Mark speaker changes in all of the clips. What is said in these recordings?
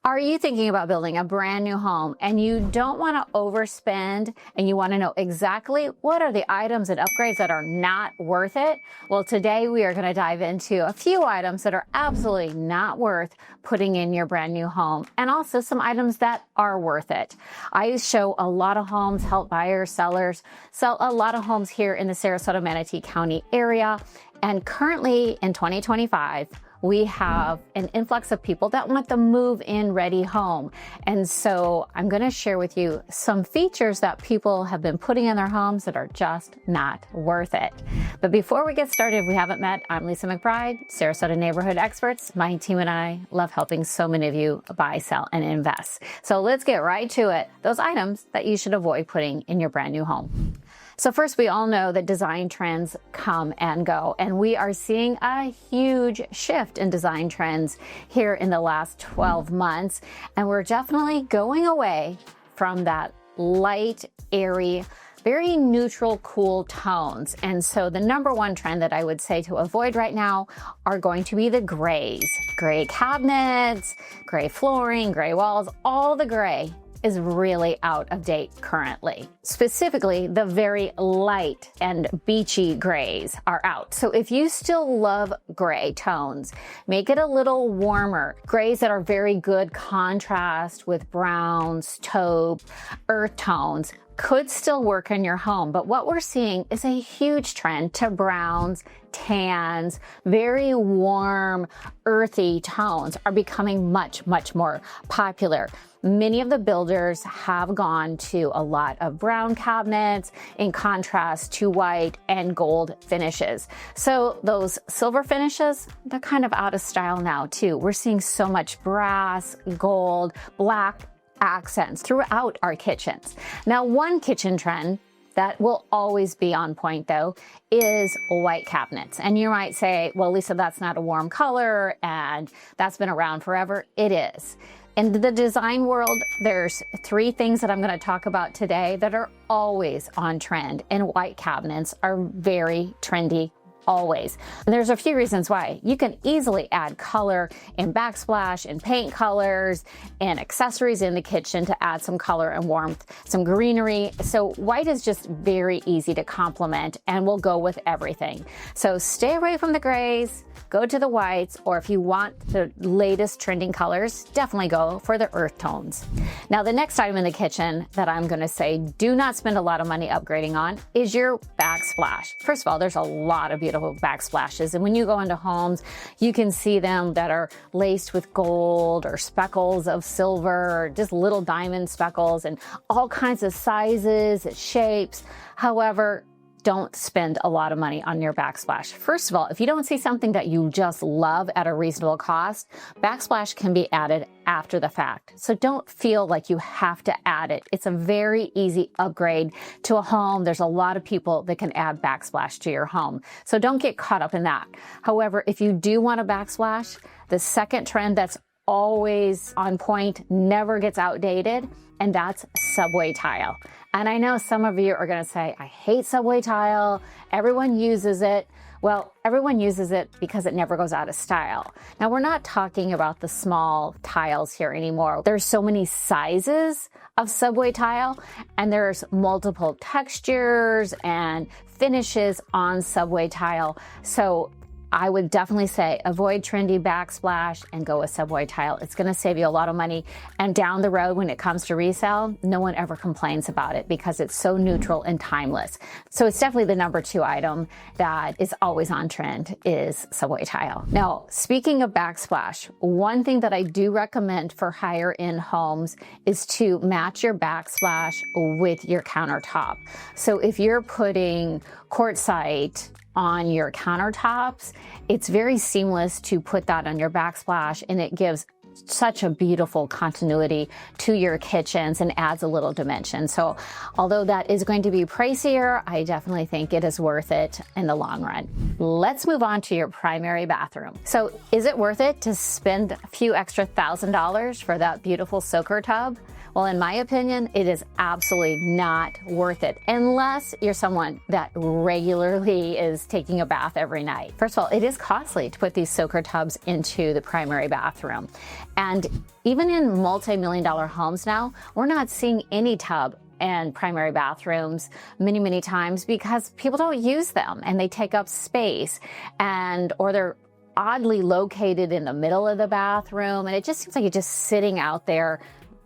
Speaker 1: Are you thinking about building a brand new home and you don't want to overspend and you want to know exactly what are the items and upgrades that are not worth it? Well, today we are going to dive into a few items that are absolutely not worth putting in your brand new home, and also some items that are worth it. I show a lot of homes, help buyers, sellers, sell a lot of homes here in the Sarasota, Manatee County area. And currently in 2025, we have an influx of people that want the move-in ready home. And so I'm going to share with you some features that people have been putting in their homes that are just not worth it. But before we get started, if we haven't met, I'm Lisa McBride, Sarasota Neighborhood Experts. My team and I love helping so many of you buy, sell, and invest. So let's get right to it. Those items that you should avoid putting in your brand new home. So first, we all know that design trends come and go, and we are seeing a huge shift in design trends here in the last 12 months. And we're definitely going away from that light, airy, very neutral, cool tones. And so the number one trend that I would say to avoid right now are going to be the grays. Gray cabinets, gray flooring, gray walls, all the gray is really out of date currently. Specifically, the very light and beachy grays are out. So if you still love gray tones, make it a little warmer. Grays that are very good contrast with browns, taupe, earth tones could still work in your home. But what we're seeing is a huge trend to browns, tans, very warm, earthy tones are becoming much, much more popular. Many of the builders have gone to a lot of brown cabinets in contrast to white and gold finishes. So those silver finishes, they're kind of out of style now too. We're seeing so much brass, gold, black accents throughout our kitchens. Now, one kitchen trend that will always be on point though is white cabinets. And you might say, well, Lisa, that's not a warm color and that's been around forever. It is. In the design world, there's three things that I'm going to talk about today that are always on trend, and white cabinets are very trendy always. And there's a few reasons why. You can easily add color in backsplash and paint colors and accessories in the kitchen to add some color and warmth, some greenery. So white is just very easy to complement and will go with everything. So stay away from the grays, go to the whites, or if you want the latest trending colors, definitely go for the earth tones. Now, the next item in the kitchen that I'm going to say do not spend a lot of money upgrading on is your backsplash. First of all, there's a lot of beautiful backsplashes, and when you go into homes, you can see them that are laced with gold or speckles of silver or just little diamond speckles and all kinds of sizes and shapes. However, don't spend a lot of money on your backsplash. First of all, if you don't see something that you just love at a reasonable cost, backsplash can be added after the fact. So don't feel like you have to add it. It's a very easy upgrade to a home. There's a lot of people that can add backsplash to your home. So don't get caught up in that. However, if you do want a backsplash, the second trend that's always on point, never gets outdated, and that's subway tile. And I know some of you are going to say, I hate subway tile. Everyone uses it. Well, everyone uses it because it never goes out of style. Now, we're not talking about the small tiles here anymore. There's so many sizes of subway tile, and there's multiple textures and finishes on subway tile. So I would definitely say avoid trendy backsplash and go with subway tile. It's going to save you a lot of money. And down the road, when it comes to resale, no one ever complains about it because it's so neutral and timeless. So it's definitely the number two item that is always on trend is subway tile. Now, speaking of backsplash, one thing that I do recommend for higher end homes is to match your backsplash with your countertop. So if you're putting quartzite on your countertops, it's very seamless to put that on your backsplash, and it gives such a beautiful continuity to your kitchens and adds a little dimension. So although that is going to be pricier, I definitely think it is worth it in the long run. Let's move on to your primary bathroom. So is it worth it to spend a few extra $1,000s for that beautiful soaker tub? Well, in my opinion, it is absolutely not worth it unless you're someone that regularly is taking a bath every night. First of all, it is costly to put these soaker tubs into the primary bathroom. And even in multi-million-dollar homes now, we're not seeing any tub and primary bathrooms many times because people don't use them and they take up space, or they're oddly located in the middle of the bathroom, and it just seems like you're just sitting out there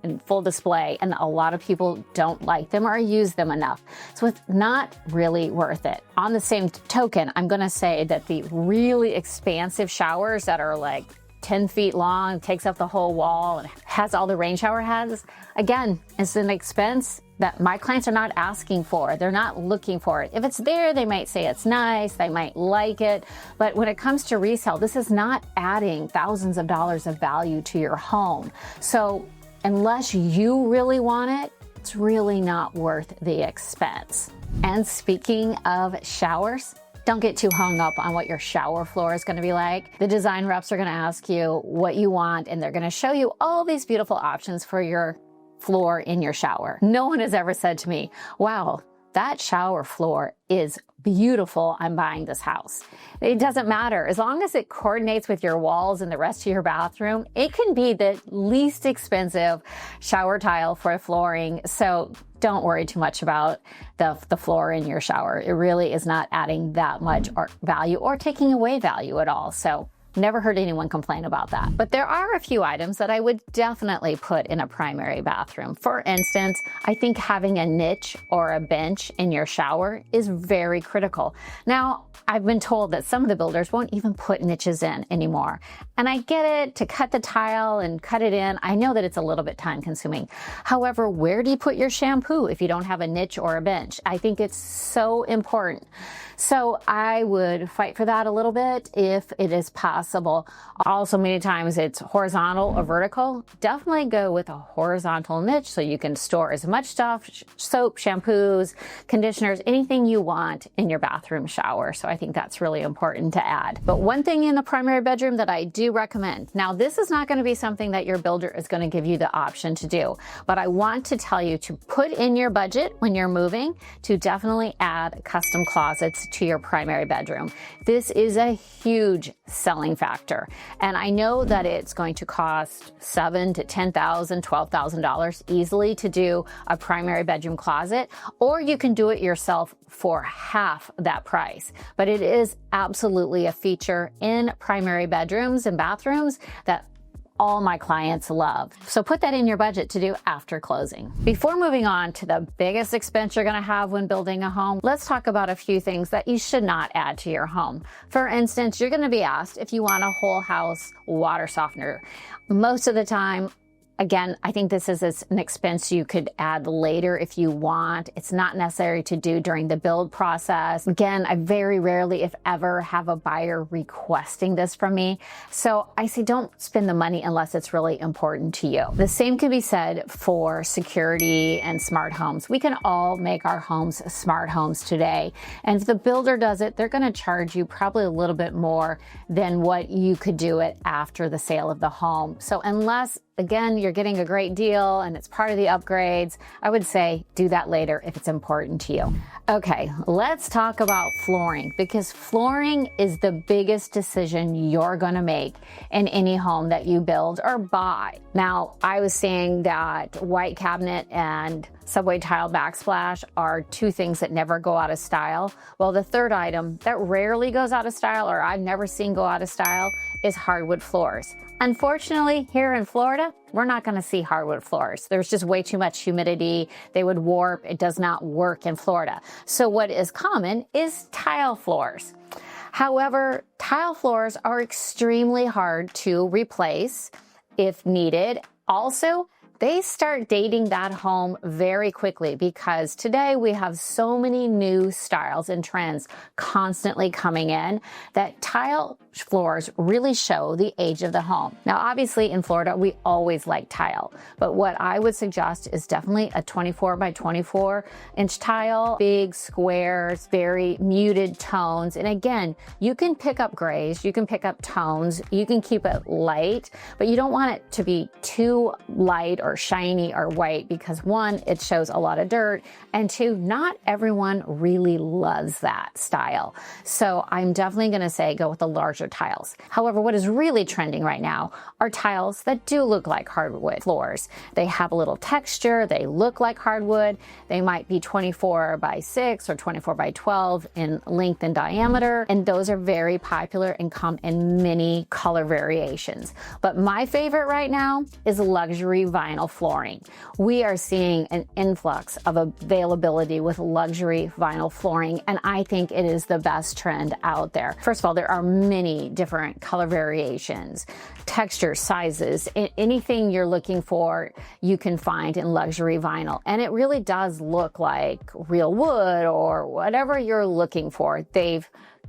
Speaker 1: in full display, and a lot of people don't like them or use them enough. So it's not really worth it. On the same token, I'm gonna say that the really expansive showers that are like 10 feet long, takes up the whole wall, and has all the rain shower heads, again, it's an expense that my clients are not asking for. They're not looking for it. If it's there, they might say it's nice, they might like it, but when it comes to resale, this is not adding thousands of dollars of value to your home. So unless you really want it, it's really not worth the expense. And speaking of showers, don't get too hung up on what your shower floor is going to be like. The design reps are going to ask you what you want, and they're going to show you all these beautiful options for your floor in your shower. No one has ever said to me, wow, that shower floor is beautiful, I'm buying this house. It doesn't matter. As long as it coordinates with your walls and the rest of your bathroom, it can be the least expensive shower tile for flooring. So don't worry too much about the floor in your shower. It really is not adding that much value or taking away value at all. So never heard anyone complain about that. But there are a few items that I would definitely put in a primary bathroom. For instance, I think having a niche or a bench in your shower is very critical. Now, I've been told that some of the builders won't even put niches in anymore. And I get it, to cut the tile and cut it in, I know that it's a little bit time consuming. However, where do you put your shampoo if you don't have a niche or a bench? I think it's so important. So I would fight for that a little bit if it is possible. Also, many times it's horizontal or vertical. Definitely go with a horizontal niche so you can store as much stuff, soap, shampoos, conditioners, anything you want in your bathroom shower. So I think that's really important to add. But one thing in the primary bedroom that I do recommend, now this is not going to be something that your builder is going to give you the option to do, but I want to tell you to put in your budget when you're moving to definitely add custom closets to your primary bedroom. This is a huge selling factor. And I know that it's going to cost $7,000 to $10,000, $12,000 easily to do a primary bedroom closet, or you can do it yourself for half that price. But it is absolutely a feature in primary bedrooms and bathrooms that all my clients love. So put that in your budget to do after closing. Before moving on to the biggest expense you're going to have when building a home, let's talk about a few things that you should not add to your home. For instance, you're going to be asked if you want a whole house water softener. Most of the time, again, I think this is an expense you could add later if you want. It's not necessary to do during the build process. Again, I very rarely, if ever, have a buyer requesting this from me. So I say don't spend the money unless it's really important to you. The same can be said for security and smart homes. We can all make our homes smart homes today. And if the builder does it, they're going to charge you probably a little bit more than what you could do it after the sale of the home. So unless, again, you're getting a great deal and it's part of the upgrades, I would say do that later if it's important to you. Okay, let's talk about flooring, because flooring is the biggest decision you're going to make in any home that you build or buy. Now, I was saying that white cabinet and subway tile backsplash are two things that never go out of style. Well, the third item that rarely goes out of style, or I've never seen go out of style, is hardwood floors. Unfortunately, here in Florida, we're not going to see hardwood floors. There's just way too much humidity. They would warp. It does not work in Florida. So what is common is tile floors. However, tile floors are extremely hard to replace if needed. Also, they start dating that home very quickly because today we have so many new styles and trends constantly coming in that tile floors really show the age of the home. Now, obviously in Florida, we always like tile, but what I would suggest is definitely a 24 by 24 inch tile, big squares, very muted tones. And again, you can pick up grays, you can pick up tones, you can keep it light, but you don't want it to be too light or shiny or white because one, it shows a lot of dirt, and two, not everyone really loves that style. So I'm definitely going to say go with the larger tiles. However, what is really trending right now are tiles that do look like hardwood floors. They have a little texture, they look like hardwood, they might be 24 by 6 or 24 by 12 in length and diameter, and those are very popular and come in many color variations. But my favorite right now is luxury vinyl flooring. We are seeing an influx of availability with luxury vinyl flooring, and I think it is the best trend out there. First of all, there are many different color variations, texture, sizes, anything you're looking for, you can find in luxury vinyl. And it really does look like real wood or whatever you're looking for. They've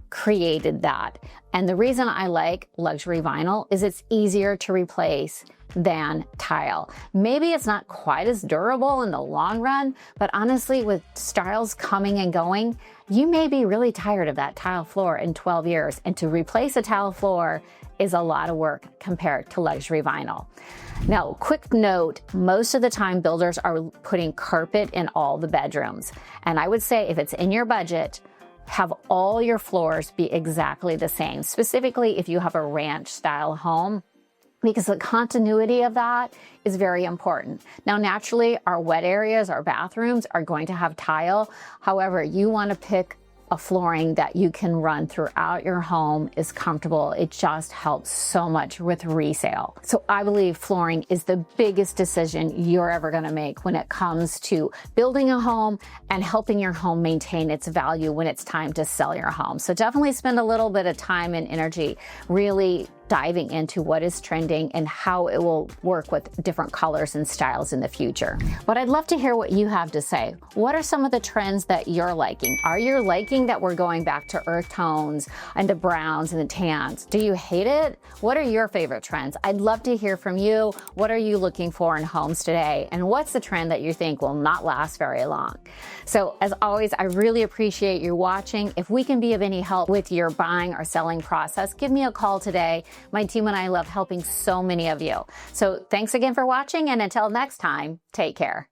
Speaker 1: created that. And the reason I like luxury vinyl is it's easier to replace than tile. Maybe it's not quite as durable in the long run, but honestly, with styles coming and going, you may be really tired of that tile floor in 12 years. And to replace a tile floor is a lot of work compared to luxury vinyl. Now, quick note, most of the time builders are putting carpet in all the bedrooms. And I would say if it's in your budget, have all your floors be exactly the same, specifically if you have a ranch style home, because the continuity of that is very important. Now, naturally, our wet areas, our bathrooms are going to have tile. However, you want to pick a flooring that you can run throughout your home, is comfortable. It just helps so much with resale. So I believe flooring is the biggest decision you're ever going to make when it comes to building a home and helping your home maintain its value when it's time to sell your home. So definitely spend a little bit of time and energy really diving into what is trending and how it will work with different colors and styles in the future. But I'd love to hear what you have to say. What are some of the trends that you're liking? Are you liking that we're going back to earth tones and the browns and the tans? Do you hate it? What are your favorite trends? I'd love to hear from you. What are you looking for in homes today? And what's the trend that you think will not last very long? So as always, I really appreciate you watching. If we can be of any help with your buying or selling process, give me a call today. My team and I love helping so many of you. So thanks again for watching, and until next time, take care.